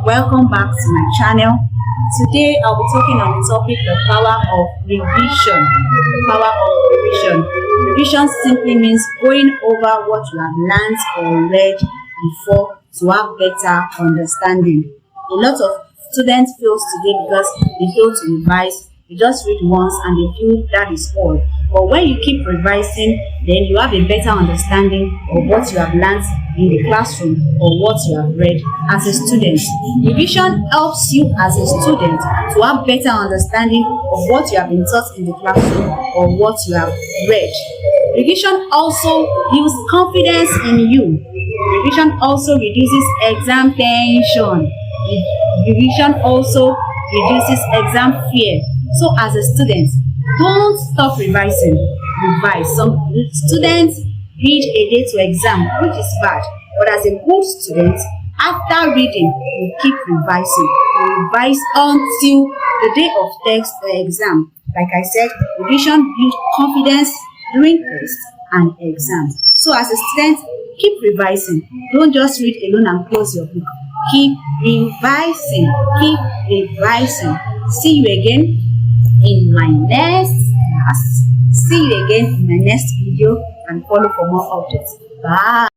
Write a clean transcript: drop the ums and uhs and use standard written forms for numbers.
welcome back to my channel. Today I'll be talking on the topic the power of revision. The power of revision. Revision simply means going over what you have learned or read before to have better understanding. A lot of students fail today because they fail to revise. They just read once and they feel that is all. But when you keep revising, then you have a better understanding of what you have learned in the classroom or what you have read as a student. Revision helps you as a student to have better understanding of what you have been taught in the classroom or what you have read. Revision also builds confidence in you. Revision also reduces exam tension. Revision also reduces exam fear. So as a student, don't stop revising. Revise. Some students read a day to exam, which is bad. But as a good student, after reading, you keep revising. You revise until the day of the exam. Like I said, revision builds confidence during tests and exams. So as a student, keep revising. Don't just read alone and close your book. Keep revising. Keep revising. See you again in my next class. See you again in my next video and follow for more updates. Bye.